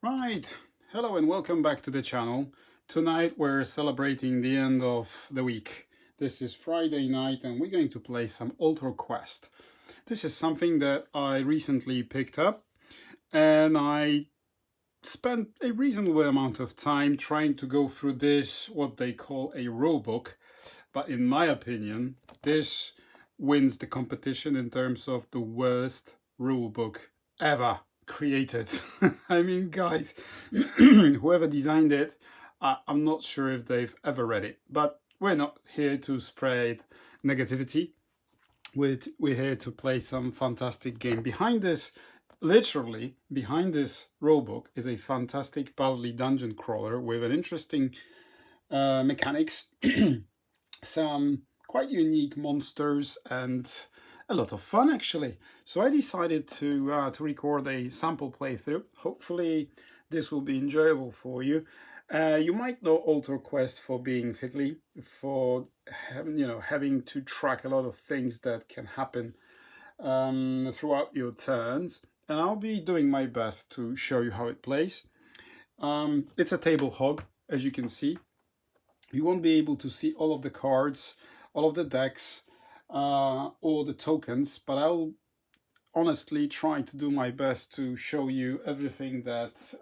Right, hello and welcome back to the channel. Tonight we're celebrating the end of the week. This is Friday night and we're going to play some Altar Quest. This is something that I recently picked up and I spent a reasonable amount of time trying to go through this, what they call a rulebook. But in my opinion, this wins the competition in terms of the worst rulebook ever created. I mean, guys, whoever designed it, I'm not sure if they've ever read it, but we're not here to spread negativity. We're here to play some fantastic game. Behind this, literally behind this rulebook, is a fantastic puzzly dungeon crawler with an interesting mechanics, some quite unique monsters, and a lot of fun actually. So I decided to record a sample playthrough. Hopefully this will be enjoyable for you. You might know Altar Quest for being fiddly, for having to track a lot of things that can happen throughout your turns, and I'll be doing my best to show you how it plays. It's a table hog, as you can see. You won't be able to see all of the cards, all of the decks, or the tokens, but I'll honestly try to do my best to show you everything that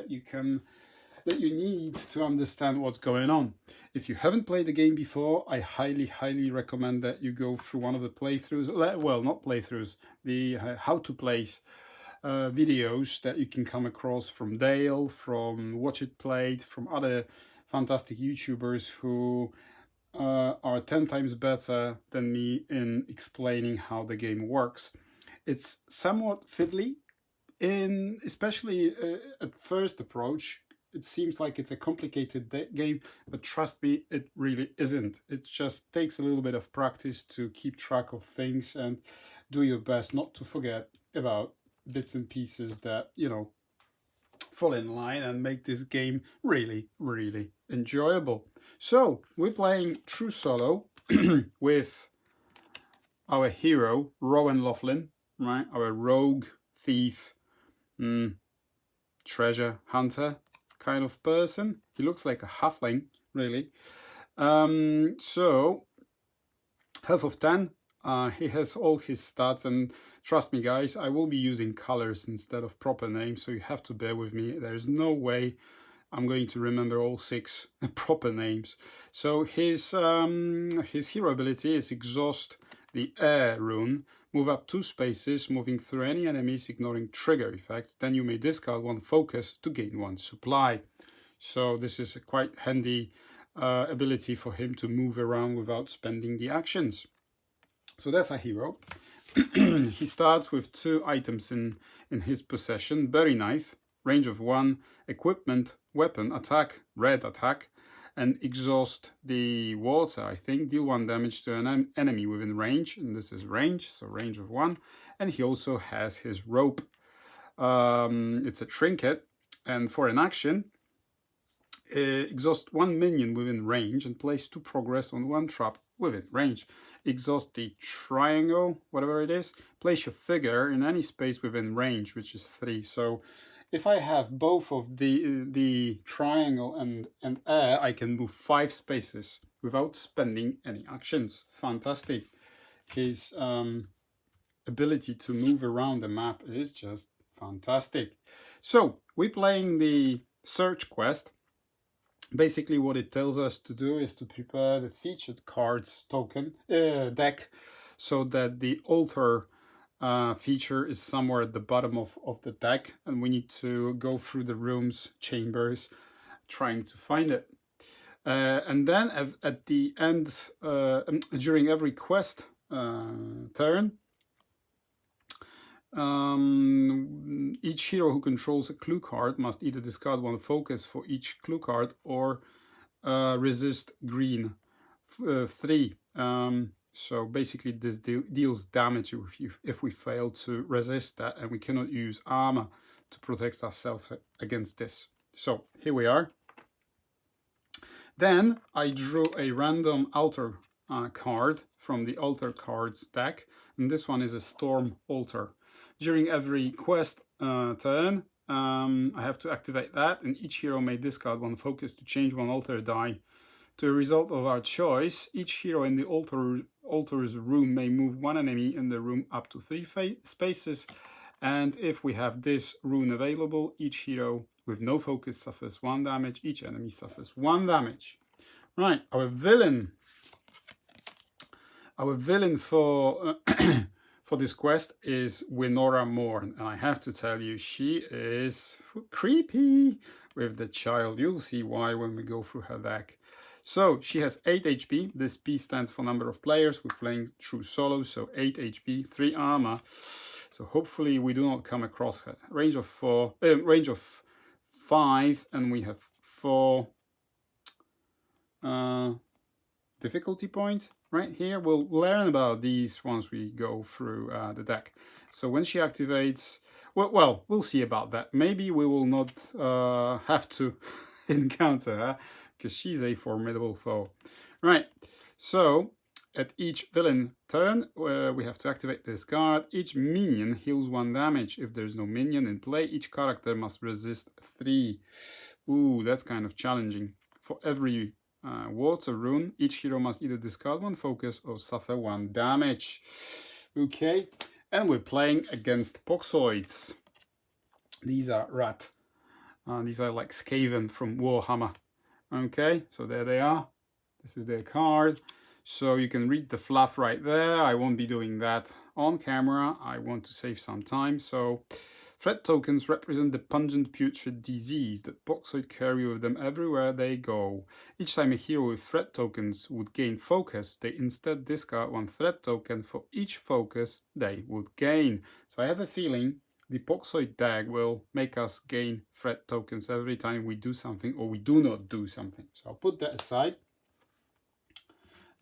you need to understand what's going on. If you haven't played the game before, I highly recommend that you go through one of the playthroughs. Well, not playthroughs, the how to plays videos that you can come across from Dale, from Watch It Played, from other fantastic YouTubers who are 10 times better than me in explaining how the game works. It's somewhat fiddly, especially at first approach. It seems like it's a complicated game, but trust me, it really isn't. It just takes a little bit of practice to keep track of things and do your best not to forget about bits and pieces that, fall in line and make this game really enjoyable. So we're playing True Solo with our hero Rowan Laughlin, right? Our rogue thief, treasure hunter kind of person. He looks like a halfling, really. So health of 10. He has all his stats, and trust me guys, I will be using colors instead of proper names, so you have to bear with me. There's no way I'm going to remember all 6 proper names. So his hero ability is Exhaust the Air rune. Move up 2 spaces, moving through any enemies, ignoring trigger effects. Then you may discard 1 focus to gain 1 supply. So this is a quite handy ability for him to move around without spending the actions. So that's a hero. He starts with 2 items in his possession: Berry Knife, range of 1, equipment, weapon, attack, red attack, and Exhaust the Water, I think. Deal 1 damage to an enemy within range, and this is range, so range of 1. And he also has his rope. It's a trinket, and for an action, exhaust 1 minion within range and place 2 progress on 1 trap within range. Exhaust the triangle, whatever it is. Place your figure in any space within range, which is 3. So if I have both of the triangle and air, I can move 5 spaces without spending any actions. Fantastic. His ability to move around the map is just fantastic. So we're playing the search quest. Basically what it tells us to do is to prepare the featured cards token deck, so that the altar feature is somewhere at the bottom of the deck, and we need to go through the rooms, chambers, trying to find it. And then at the end, during every quest turn, each hero who controls a clue card must either discard 1 focus for each clue card or resist green 3. So basically this deals damage if we fail to resist that, and we cannot use armor to protect ourselves against this. So here we are. Then I drew a random altar card from the altar cards deck, and this one is a storm altar. During every quest turn, I have to activate that, and each hero may discard one focus to change one altar die to a result of our choice. Each hero in the altar's room may move one enemy in the room up to 3 spaces, and if we have this rune available, each hero with no focus suffers 1 damage, each enemy suffers 1 damage. Right, our villain for for this quest is Winora Morn, and I have to tell you, she is creepy with the child. You'll see why when we go through her deck. So she has 8 HP. This P stands for number of players. We're playing through solo, so 8 HP, 3 armor. So hopefully we do not come across her. Range of 5, and we have 4 difficulty points right here. We'll learn about these once we go through the deck. So when she activates, well, we'll see about that. Maybe we will not have to encounter her because she's a formidable foe. Right, so at each villain turn, we have to activate this card. Each minion heals 1 damage. If there's no minion in play, each character must resist 3. Ooh, that's kind of challenging. For every water rune, each hero must either discard 1 focus or suffer 1 damage. Okay, and we're playing against Poxoids. These are rat. These are like Skaven from Warhammer. Okay, so there they are. This is their card. So you can read the fluff right there. I won't be doing that on camera. I want to save some time. So threat tokens represent the pungent putrid disease that Poxoid carry with them everywhere they go. Each time a hero with threat tokens would gain focus, they instead discard 1 threat token for each focus they would gain. So I have a feeling the Poxoid deck will make us gain threat tokens every time we do something or we do not do something. So I'll put that aside.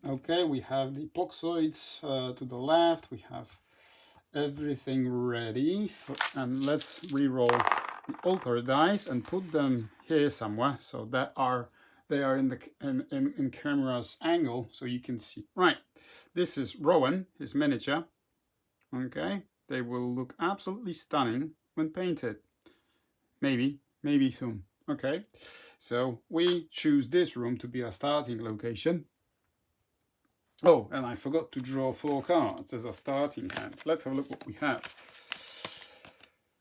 Okay, we have the Poxoids to the left. We have everything ready. And let's re-roll the altar dice and put them here somewhere so that they are in camera's angle so you can see. Right, this is Rowan, his miniature. Okay, they will look absolutely stunning when painted. Maybe soon. Okay, so we choose this room to be our starting location. Oh, and I forgot to draw 4 cards as a starting hand. Let's have a look what we have.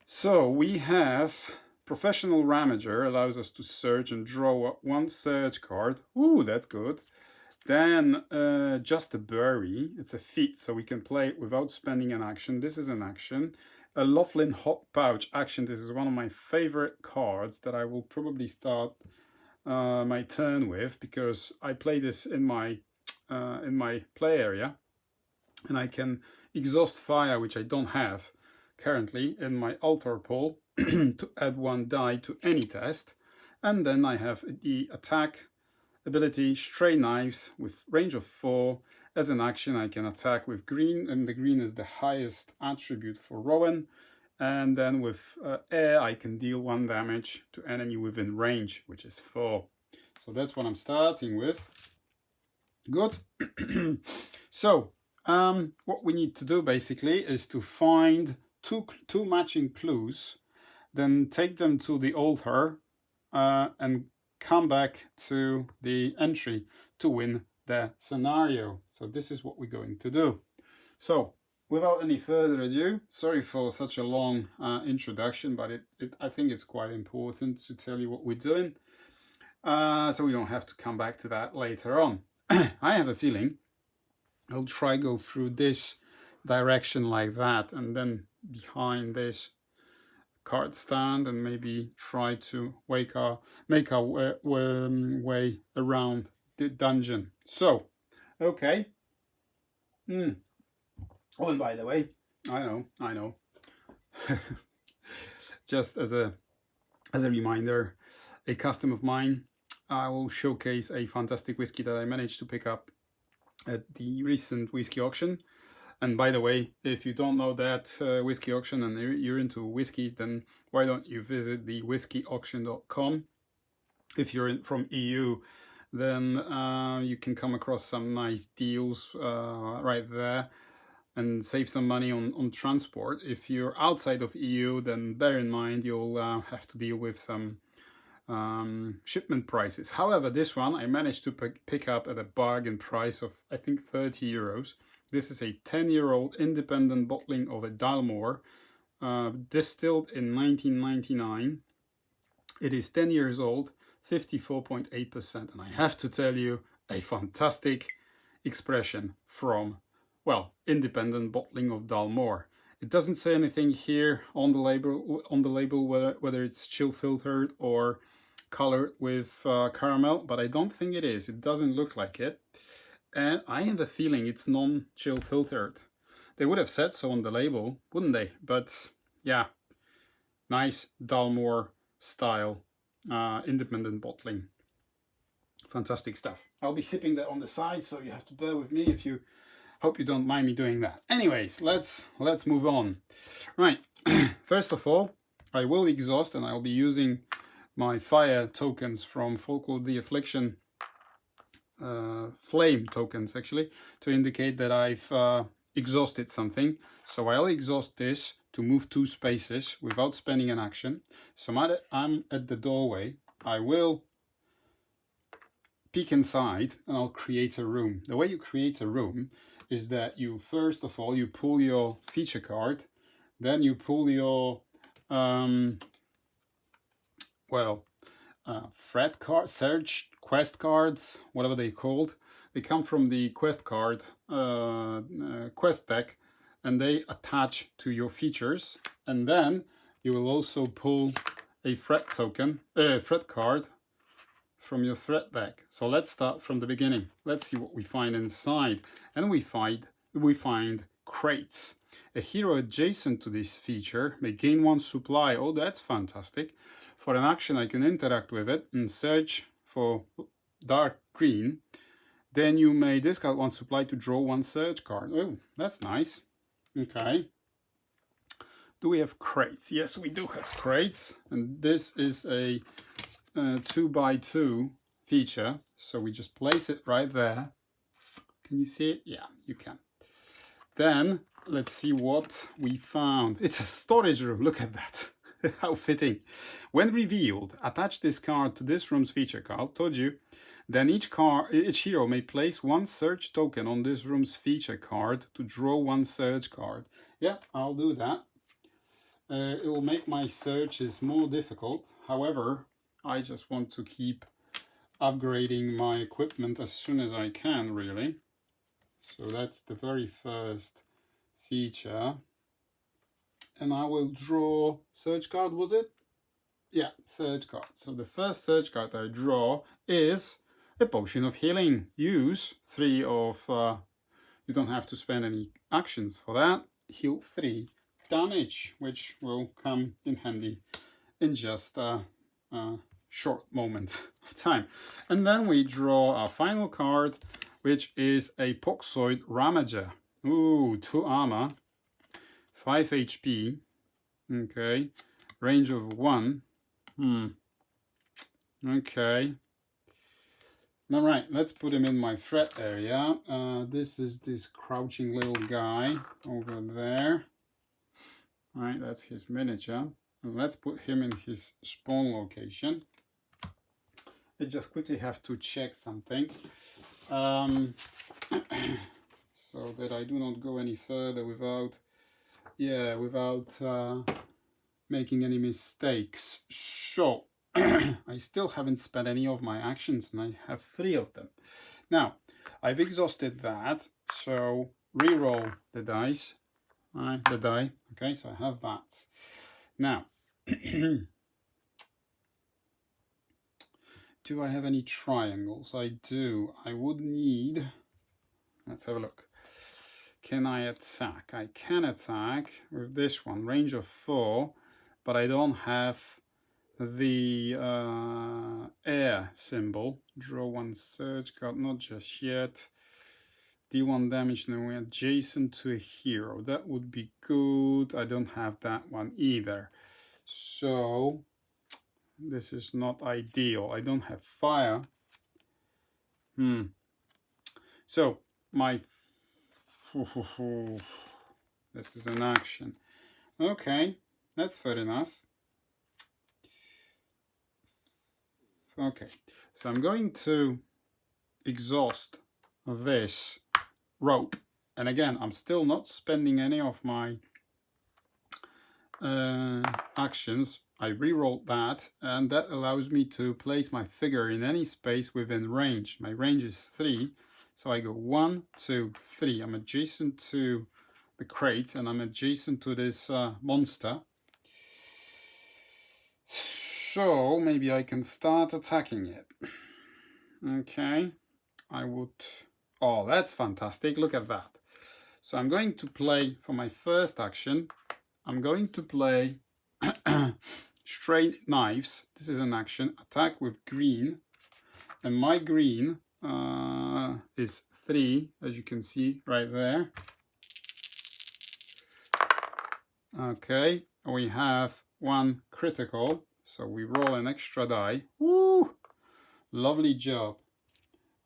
So we have Professional Ramager, allows us to search and draw 1 search card. Ooh, that's good. Then Just a Bury, it's a feat, so we can play it without spending an action. This is an action. A Loughlin Hot Pouch action. This is one of my favorite cards that I will probably start my turn with because I play this in my play area, and I can exhaust fire, which I don't have currently, in my altar pool to add 1 die to any test. And then I have the attack ability Stray Knives with range of 4. As an action, I can attack with green, and the green is the highest attribute for Rowan. And then with air, I can deal 1 damage to enemy within range, which is 4. So that's what I'm starting with. Good. So what we need to do basically is to find two matching clues, then take them to the altar and come back to the entry to win the scenario. So this is what we're going to do. So without any further ado, sorry for such a long introduction, but I think it's quite important to tell you what we're doing, so we don't have to come back to that later on. I have a feeling I'll try go through this direction like that, and then behind this card stand, and maybe try to make our way around the dungeon. So, okay. Oh, and by the way, I know. Just as a reminder, a custom of mine. I will showcase a fantastic whiskey that I managed to pick up at the recent whiskey auction. And by the way, if you don't know that whiskey auction and you're into whiskeys, then why don't you visit the whiskeyauction.com. If you're from EU, then you can come across some nice deals right there. and save some money on transport. If you're outside of EU, then bear in mind you'll have to deal with some shipment prices. However, this one I managed to pick up at a bargain price of, I think, 30 euros. This is a 10-year-old independent bottling of a Dalmore, distilled in 1999. It is 10 years old, 54.8%, and I have to tell you, a fantastic expression from, well, independent bottling of Dalmore. It doesn't say anything here on the label whether it's chill filtered or colored with caramel, but I don't think it is. It doesn't look like it, and I have the feeling it's non-chill filtered. They would have said so on the label, wouldn't they? But yeah, nice Dalmore style independent bottling. Fantastic stuff. I'll be sipping that on the side, so you have to bear with me if you hope you don't mind me doing that. Anyways, let's move on. Right. First of all, I will exhaust, and I'll be using my fire tokens from Folklore the Affliction, flame tokens actually, to indicate that I've exhausted something. So I'll exhaust this to move 2 spaces without spending an action. So I'm at the doorway. I will peek inside and I'll create a room. The way you create a room is that you, first of all, you pull your feature card, then you pull your threat card, search, quest cards, whatever they're called. They come from the quest card, quest deck, and they attach to your features. And then you will also pull a threat token, threat card from your threat deck. So let's start from the beginning. Let's see what we find inside. And we find crates. A hero adjacent to this feature may gain 1 supply. Oh, that's fantastic. For an action, I can interact with it and search for dark green. Then you may discard 1 supply to draw 1 search card. Oh, that's nice. Okay. Do we have crates? Yes, we do have crates. And this is a 2x2 feature. So we just place it right there. Can you see it? Yeah, you can. Then let's see what we found. It's a storage room. Look at that. How fitting. When revealed, attach this card to this room's feature card. Told you. Then each hero may place 1 search token on this room's feature card to draw 1 search card. Yeah, I'll do that. It will make my searches more difficult. However, I just want to keep upgrading my equipment as soon as I can, really. So that's the very first feature. And I will draw search card, was it? Yeah, search card. So the first search card I draw is a potion of healing. Use 3 of, you don't have to spend any actions for that. Heal 3 damage, which will come in handy in just a short moment of time. And then we draw our final card, which is a Poxoid Ramager. Ooh, 2 armor, 5 HP. Okay, range of 1. Okay. All right, let's put him in my threat area. This is this crouching little guy over there. All right, that's his miniature. And let's put him in his spawn location. I just quickly have to check something. So that I do not go any further without making any mistakes. So I still haven't spent any of my actions, and I have 3 of them. Now I've exhausted that, so re-roll the dice. The die. Okay, so I have that. Now, do I have any triangles? I do. I would need. Let's have a look. Can I attack? I can attack with this one, range of 4, but I don't have the air symbol. Draw 1 search card, not just yet. D1 damage, now we're adjacent to a hero. That would be good. I don't have that one either. So this is not ideal. I don't have fire. So my This is an action. Okay, that's fair enough. Okay, so I'm going to exhaust this rope. And again, I'm still not spending any of my actions. I rerolled that, and that allows me to place my figure in any space within range. My range is 3, so I go 1, 2, 3. I'm adjacent to the crate, and I'm adjacent to this monster. So maybe I can start attacking it. Okay, I would... Oh, that's fantastic. Look at that. So I'm going to play, for my first action, I'm going to play straight knives. This is an action. Attack with green. And my green is 3, as you can see right there. Okay, we have 1 critical. So we roll an extra die. Woo! Lovely job.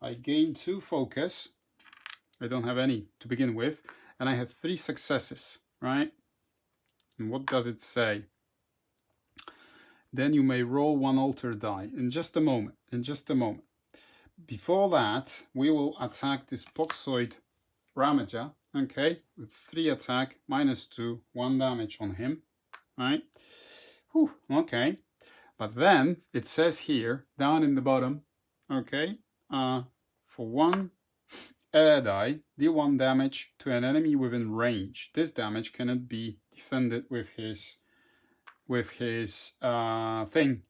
I gain 2 focus. I don't have any to begin with. And I have 3 successes, right? And what does it say? Then you may roll 1 alter die. In just a moment. In just a moment. Before that, we will attack this Boxoid Ramager. Okay, with 3 attack, -2, 1 damage on him. Right? Whew, okay. But then it says here, down in the bottom, okay, for 1 air die, deal 1 damage to an enemy within range. This damage cannot be defended with his thing.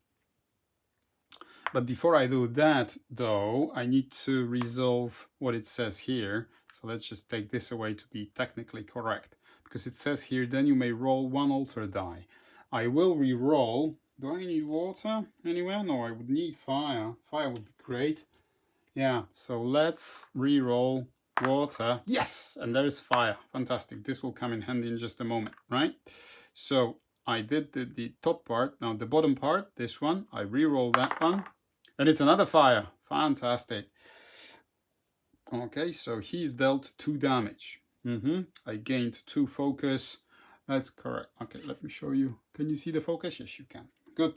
But before I do that, though, I need to resolve what it says here. So let's just take this away to be technically correct. Because it says here, then you may roll 1 alter die. I will re-roll. Do I need water anywhere? No, I would need fire. Fire would be great. Yeah, so let's re-roll water. Yes, and there is fire. Fantastic. This will come in handy in just a moment, right? So I did the top part. Now the bottom part, this one, I re-roll that one. And it's another fire. Fantastic. Okay, so he's dealt 2 damage. I gained 2 focus. That's correct. Okay, let me show you. Can you see the focus? Yes, you can. Good.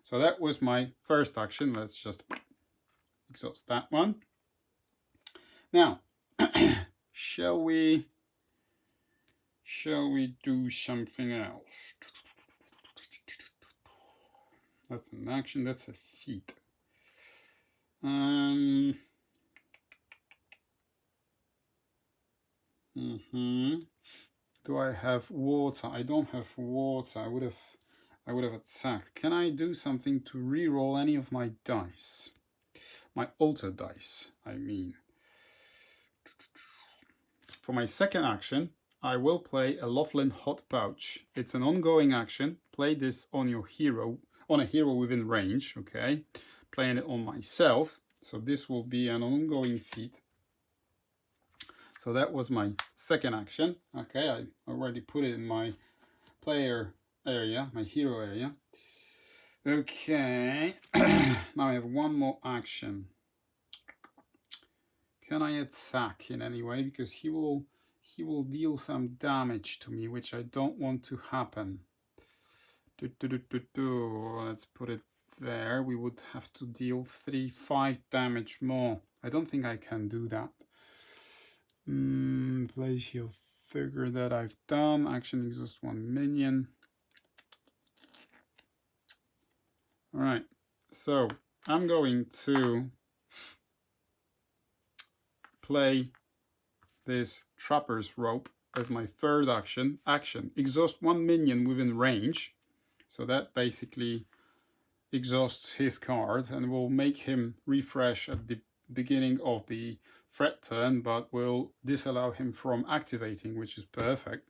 So that was my first action. Let's just exhaust that one. Now, shall we do something else? That's an action. That's a feat. Do I have water? I don't have water. I would have attacked. Can I do something to re-roll any of my dice? My alter dice, I mean. For my second action, I will play a Laughlin Hot Pouch. It's an ongoing action. Play this on your hero, on a hero within range, okay? Playing it on myself. So this will be an ongoing feat. So that was my second action. Okay, I already put it in my player area, my hero area. Okay, now I have 1 more action. Can I attack in any way? Because he will deal some damage to me, which I don't want to happen. Let's put it there. We would have to deal 5 damage more. I don't think I can do that. Place your figure that I've done. Action exhaust 1 minion. Alright, so I'm going to play this Trapper's Rope as my third action. Exhaust 1 minion within range. So that basically exhausts his card and will make him refresh at the beginning of the threat turn, but will disallow him from activating, which is perfect.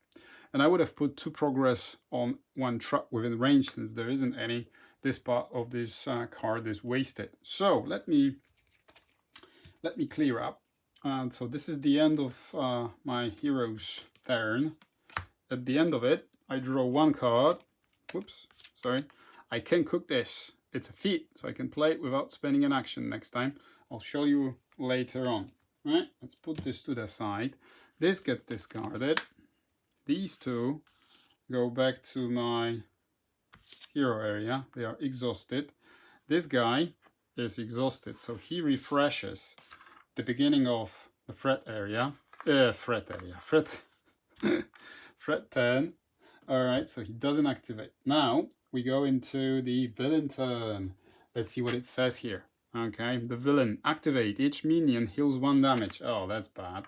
And I would have put 2 progress on 1 trap within range, since there isn't any. This part of this card is wasted. So let me clear up. And so this is the end of my hero's turn. At the end of it, I draw 1 card. Whoops, sorry. I can cook this. It's a feat, so I can play it without spending an action next time. I'll show you later on. Right? Let's put this to the side. This gets discarded. these two go back to my hero area. They are exhausted. This guy is exhausted, so he refreshes the beginning of the fret 10. All right, so he doesn't activate. Now we go into the villain turn. Let's see what it says here. Okay, the villain, activate. Each minion heals 1 damage. Oh, that's bad.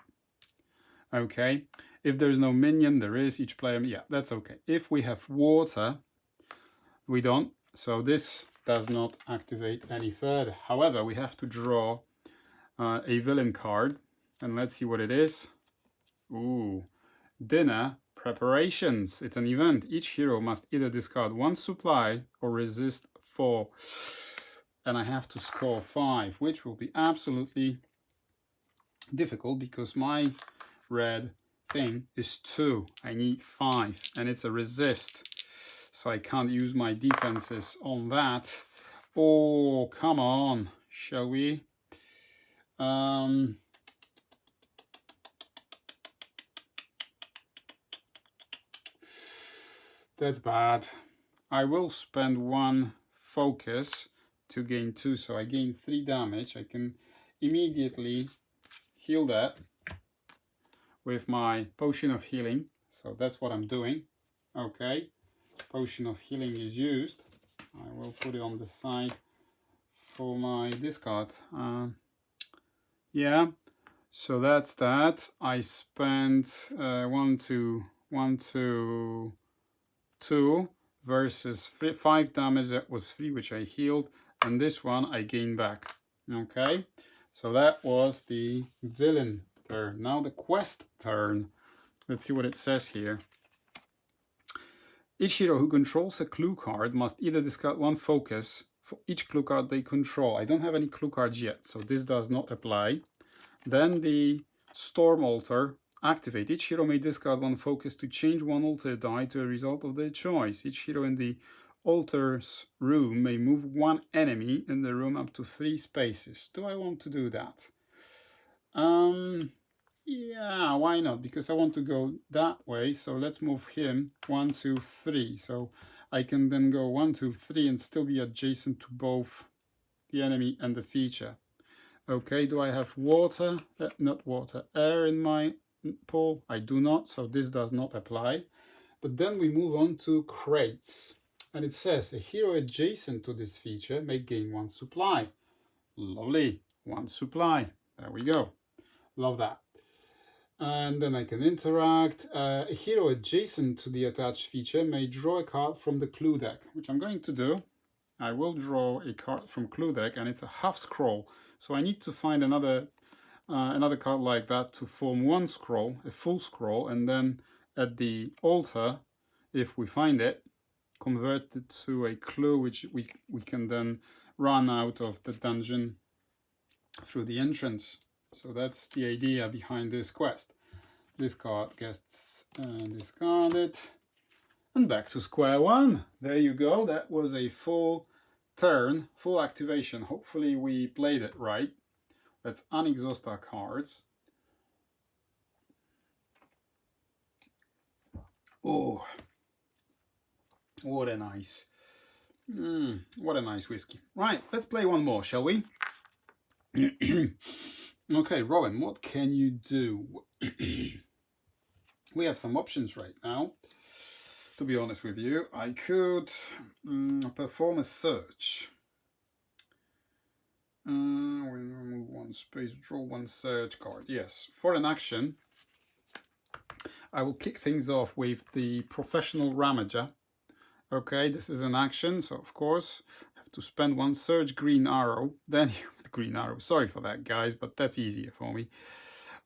Okay, if there's no minion, there is. Each player, yeah, that's okay. If we have water, we don't. So this does not activate any further. However, we have to draw a villain card. And let's see what it is. Ooh, dinner preparations. It's an event. Each hero must either discard 1 supply or resist 4. And I have to score 5, which will be absolutely difficult because my red thing is 2. I need 5 and it's a resist. So I can't use my defenses on that. Oh, come on. Shall we? That's bad. I will spend 1 focus to gain 2, so I gain 3 damage. I can immediately heal that with my potion of healing. So that's what I'm doing. Okay, potion of healing is used. I will put it on the side for my discard. Yeah, so that's that. I spent 1, 2 versus 5 damage. That was 3, which I healed, and this one I gained back. Okay, so that was the villain turn. Now the quest turn. Let's see what it says here. Each hero who controls a clue card must either discard 1 focus for each clue card they control. I don't have any clue cards yet, so this does not apply. Then the Storm Altar. Activate. Each hero may discard 1 focus to change 1 altar die to a result of their choice. Each hero in the altar's room may move 1 enemy in the room up to 3 spaces. Do I want to do that? Yeah, why not? Because I want to go that way. So let's move him 1, 2, 3. So I can then go 1, 2, 3 and still be adjacent to both the enemy and the feature. Okay, do I have water? Not water, air in my pool? I do not, so this does not apply. But then we move on to crates. And it says a hero adjacent to this feature may gain 1 supply. Lovely, 1 supply. There we go. Love that. And then I can interact. A hero adjacent to the attached feature may draw a card from the clue deck, which I'm going to do. I will draw a card from clue deck, and it's a half scroll. So I need to find another card like that to form 1 scroll, a full scroll, and then at the altar, if we find it, convert it to a clue which we can then run out of the dungeon through the entrance. So that's the idea behind this quest. This card gets discarded. And back to square one. There you go. That was a full turn, full activation. Hopefully we played it right. Let's unexhaust our cards. Oh, what a nice whiskey. Right, let's play one more, shall we? Okay, Robin, what can you do? We have some options right now. To be honest with you, I could perform a search. Remove 1 space, draw 1 search card. Yes, for an action, I will kick things off with the Professional Ramager. Okay, this is an action, so of course I have to spend 1 search green arrow. Then green arrow. Sorry for that, guys, but that's easier for me.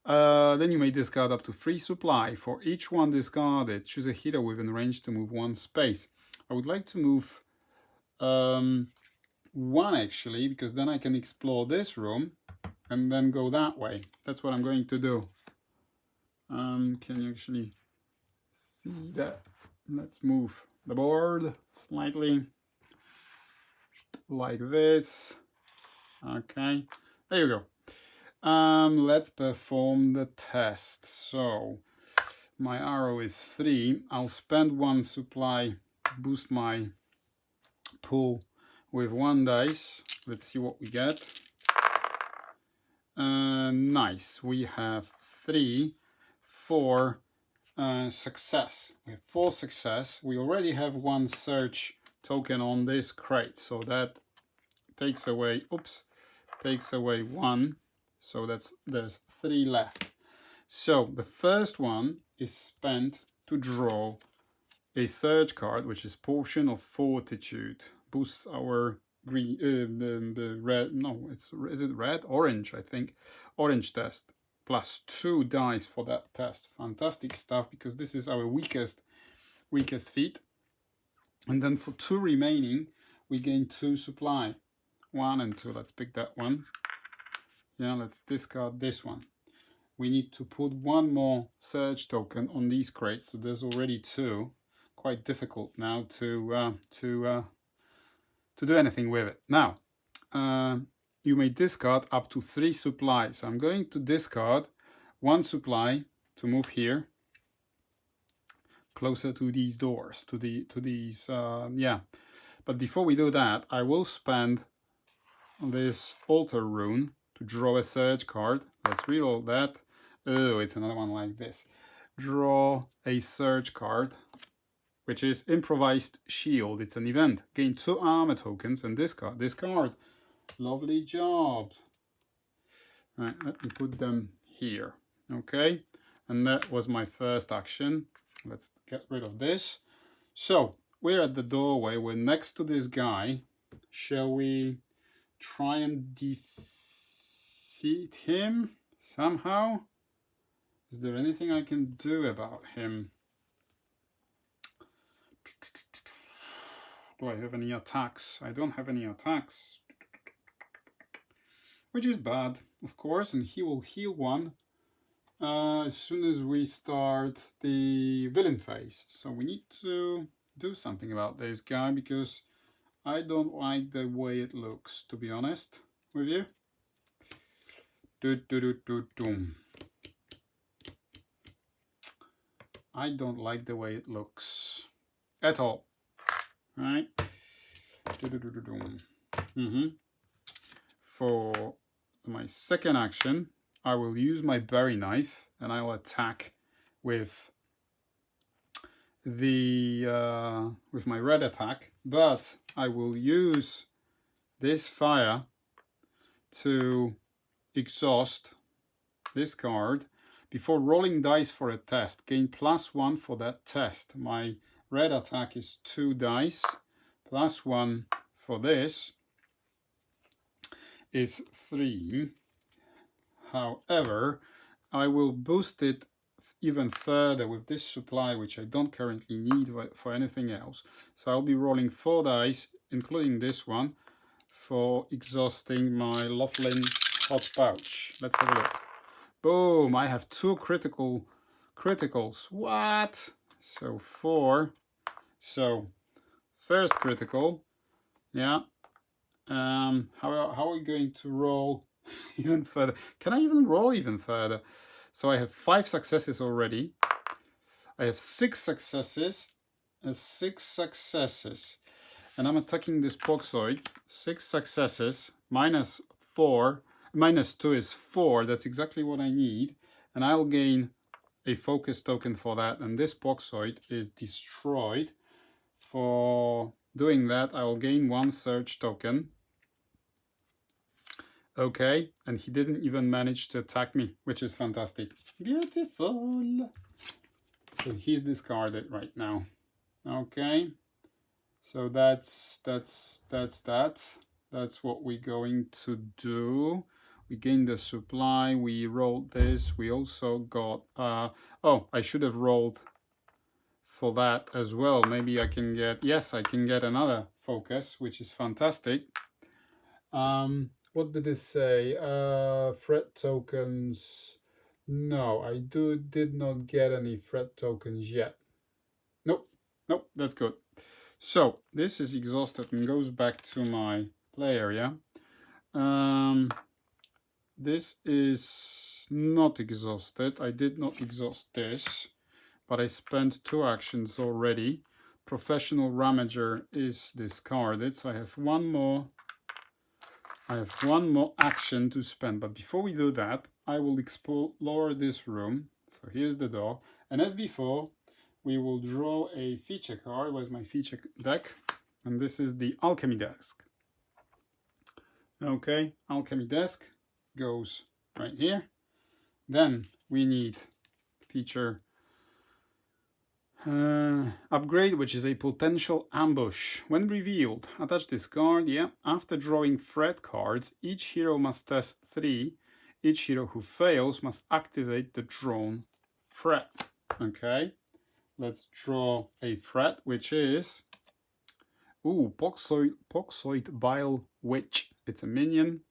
Then you may discard up to 3 supply. For each 1 discarded, choose a hero within range to move 1 space. I would like to move 1 actually, because then I can explore this room and then go that way. That's what I'm going to do. Can you actually see that? Let's move the board slightly like this. Okay, there you go. Let's perform the test. So my arrow is 3. I'll spend 1 supply to boost my pool with 1 dice. Let's see what we get. Nice. We have 3, 4 success. We have 4 success. We already have 1 search token on this crate, so that takes away, takes away 1. So there's 3 left. So the first one is spent to draw a search card, which is Potion of Fortitude. Boosts our green, red, no, is it red? Orange, I think. Orange test. Plus 2 dice for that test. Fantastic stuff, because this is our weakest feat. And then for 2 remaining, we gain 2 supply. 1 and 2. Let's pick that one. Yeah, let's discard this one. We need to put 1 more search token on these crates, so there's already 2. Quite difficult now to do anything with it. Now, you may discard up to 3 supplies. So I'm going to discard 1 supply to move here, closer to these doors, to these, yeah. But before we do that, I will spend this altar rune to draw a search card. Let's reroll that. Oh, it's another one like this. Draw a search card, which is Improvised Shield. It's an event. Gain 2 armor tokens and discard this card. Lovely job. Right, let me put them here. Okay, and that was my first action. Let's get rid of this. So we're at the doorway. We're next to this guy. Shall we try and defeat him somehow? Is there anything I can do about him? Do I have any attacks? I don't have any attacks, which is bad, of course, and he will heal 1 as soon as we start the villain phase. So we need to do something about this guy, because I don't like the way it looks, to be honest with you. I don't like the way it looks at all. Right? For my second action, I will use my berry knife and I will attack with the with my red attack, but I will use this fire to exhaust this card before rolling dice for a test. Gain +1 for that test. My red attack is 2 dice, +1 for this is 3. However, I will boost it even further with this supply, which I don't currently need for anything else. So I'll be rolling 4 dice, including this one, for exhausting my Loughlin hot pouch. Let's have a look. Boom! I have 2 criticals. What? So 4. So first critical. Yeah. How are we going to roll even further? Can I even roll even further? So I have 5 successes already. I have 6 successes and 6 successes. And I'm attacking this Poxoid. 6 successes, -4. -2 is 4. That's exactly what I need. And I'll gain a focus token for that. And this Poxoid is destroyed. For doing that, I will gain 1 search token. Okay, and he didn't even manage to attack me, which is fantastic. Beautiful. So he's discarded right now. Okay, so that's that. That's what we're going to do. We gained the supply. We rolled this. We also got. Oh, I should have rolled for that as well. Maybe I can get. Yes, I can get another focus, which is fantastic. What did it say? Threat tokens. No, I did not get any threat tokens yet. Nope, that's good. So this is exhausted and goes back to my play area. This is not exhausted. I did not exhaust this. but I spent 2 actions already. Professional Ramager is discarded, so I have one more action to spend. But before we do that, I will explore this room. So here's the door, and as before, we will draw a feature card. Where's my feature deck? And this is the Alchemy Desk. Okay, Alchemy Desk goes right here. Then we need feature upgrade, which is a potential ambush. When revealed, attach this card. Yeah, after drawing threat cards, each hero must test 3. Each hero who fails must activate the drawn threat. Okay, let's draw a threat, which is Poxoid Bile Witch. It's a minion,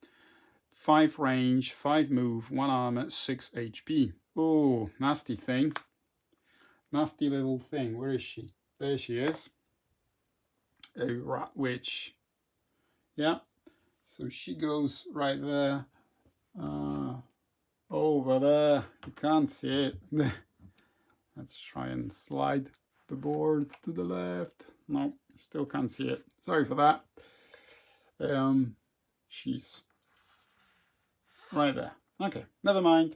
5 range, 5 move, 1 armor, 6 HP. Oh, nasty thing. Nasty little thing. Where is she? There she is. A rat witch. Yeah. So she goes right there. Over there. You can't see it. Let's try and slide the board to the left. No, still can't see it. Sorry for that. She's right there. Okay, never mind.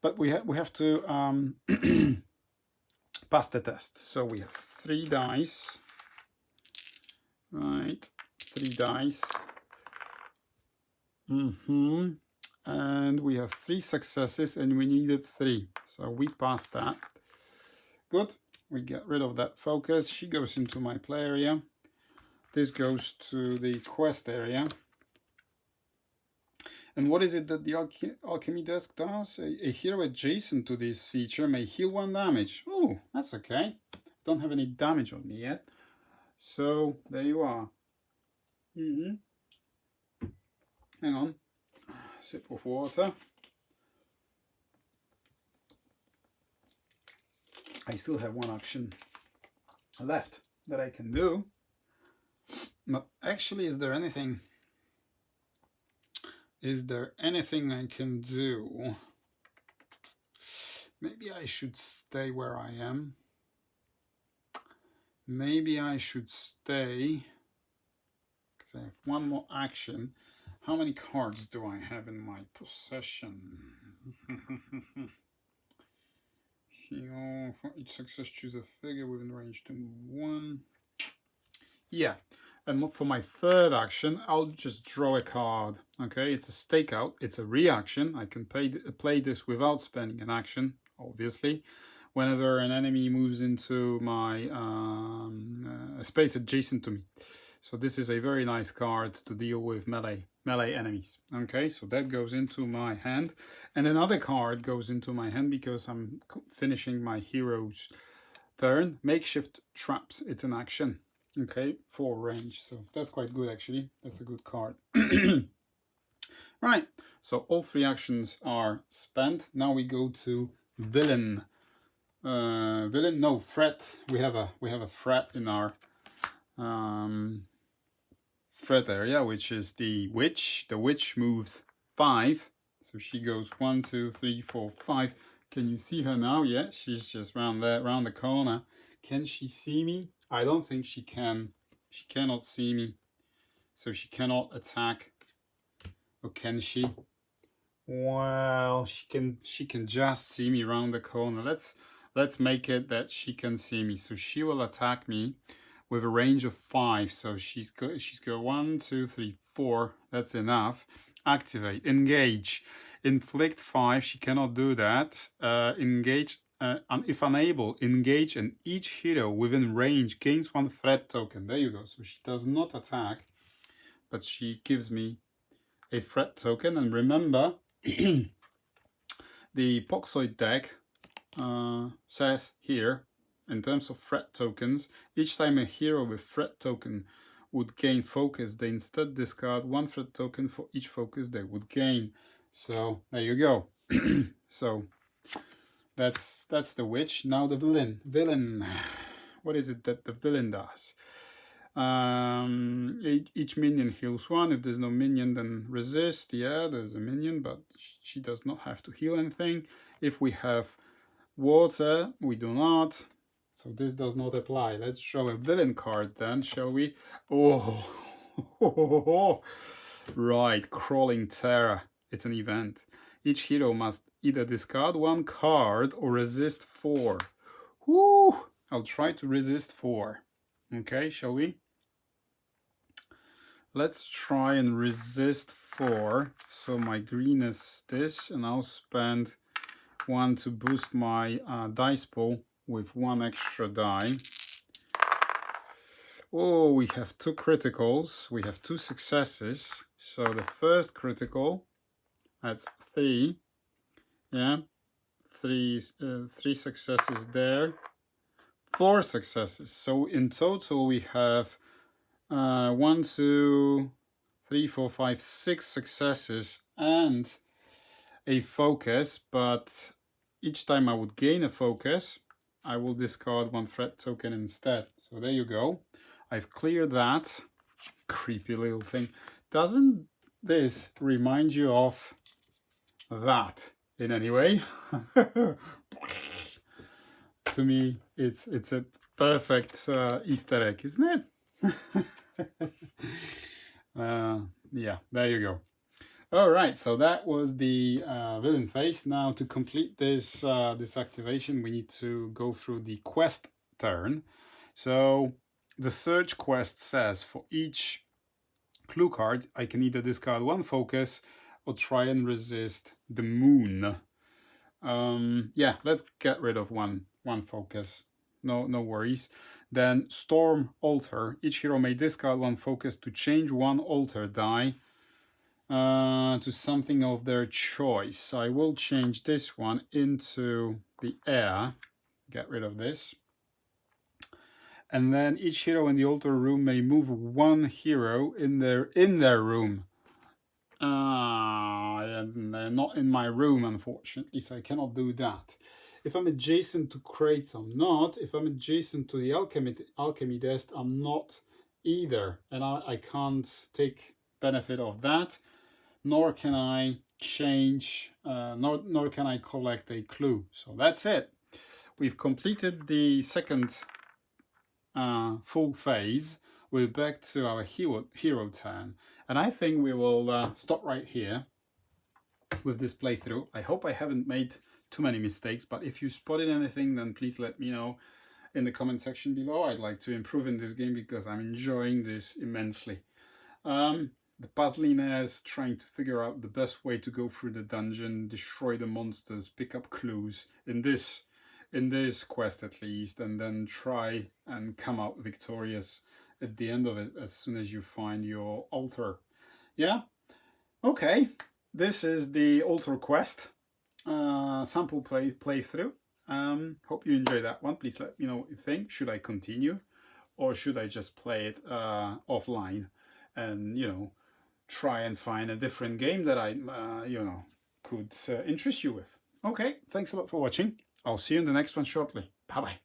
But we have to pass the test. So we have 3 dice. Right, 3 dice. And we have 3 successes, and we needed 3. So we passed that. Good. We get rid of that focus. She goes into my play area. This goes to the quest area. And what is it that the Alchemy Desk does? A hero adjacent to this feature may heal 1 damage. Oh, that's okay. Don't have any damage on me yet. So, there you are. Hang on. Sip of water. I still have 1 action left that I can do. But actually, is there anything I can do? Maybe I should stay where I am. Maybe I should stay because I have 1 more action. How many cards do I have in my possession? Here, for each success, choose a figure within range to move 1. Yeah. And for my 3rd action, I'll just draw a card. Okay, it's a stakeout. It's a reaction. I can play this without spending an action, obviously. Whenever an enemy moves into my space adjacent to me. So this is a very nice card to deal with melee enemies. Okay, so that goes into my hand. And another card goes into my hand because I'm finishing my hero's turn. Makeshift traps. It's an action. Okay, 4 range, so that's quite good actually. That's a good card. Right, so all 3 actions are spent. Now we go to villain. Threat. We have a threat in our threat area, which is the witch. The witch moves 5, so she goes 1, 2, 3, 4, 5. Can you see her now? Yeah, she's just round there, round the corner. Can she see me? I don't think she can. She cannot see me. So she cannot attack. Or can she? Well, she can just see me round the corner. Let's make it that she can see me. So she will attack me with a range of 5. So she's got 1, 2, 3, 4. That's enough. Activate. Engage. Inflict 5. She cannot do that. Engage. If unable, engage, and each hero within range gains 1 threat token. There you go. So she does not attack, but she gives me a threat token. And remember, the Poxoid deck says here, in terms of threat tokens, each time a hero with threat token would gain focus, they instead discard 1 threat token for each focus they would gain. So there you go. So that's the witch. Now the villain. What is it that the villain does? Each minion heals 1. If there's no minion, then resist. Yeah, there's a minion, but she does not have to heal anything. If we have Water, we do not. So this does not apply. Let's show a villain card then, shall we? Oh, right, Crawling Terror. It's an event. Each hero must either discard one card or resist 4. Woo! I'll try to resist 4. Okay, shall we? Let's try and resist 4. So my green is this, and I'll spend 1 to boost my dice pool with 1 extra die. Oh, we have 2 criticals. We have 2 successes. So the first critical, that's 3. Yeah, 3 successes there. 4 successes. So in total we have 1, 2, 3, 4, 5, 6 successes and a focus, but each time I would gain a focus, I will discard 1 threat token instead. So there you go. I've cleared that. Creepy little thing. Doesn't this remind you of that in any way? To me, it's a perfect Easter egg, isn't it? Yeah, there you go. All right, so that was the villain phase. Now to complete this this activation, we need to go through the quest turn. So the search quest says for each clue card, I can either discard 1 focus or try and resist the moon. Yeah, let's get rid of one focus. No worries. Then Storm Altar. Each hero may discard 1 focus to change 1 altar die to something of their choice. I will change this one into the air. Get rid of this. And then each hero in the altar room may move 1 hero in their room. And they're not in my room, unfortunately, so I cannot do that. If I'm adjacent to crates, I'm not. If I'm adjacent to the alchemy desk, I'm not either. And I can't take benefit of that, nor can I change, nor can I collect a clue. So that's it. We've completed the second full phase. We're back to our hero turn. And I think we will stop right here with this playthrough. I hope I haven't made too many mistakes, but if you spotted anything, then please let me know in the comment section below. I'd like to improve in this game because I'm enjoying this immensely. The puzzliness, trying to figure out the best way to go through the dungeon, destroy the monsters, pick up clues in this quest at least, and then try and come out victorious at the end of it as soon as you find your altar. Yeah? Okay. This is the altar quest sample playthrough. Hope you enjoyed that one. Please let me know what you think. Should I continue, or should I just play it offline and, you know, try and find a different game that I, you know, could interest you with? Okay, thanks a lot for watching. I'll see you in the next one shortly. Bye-bye.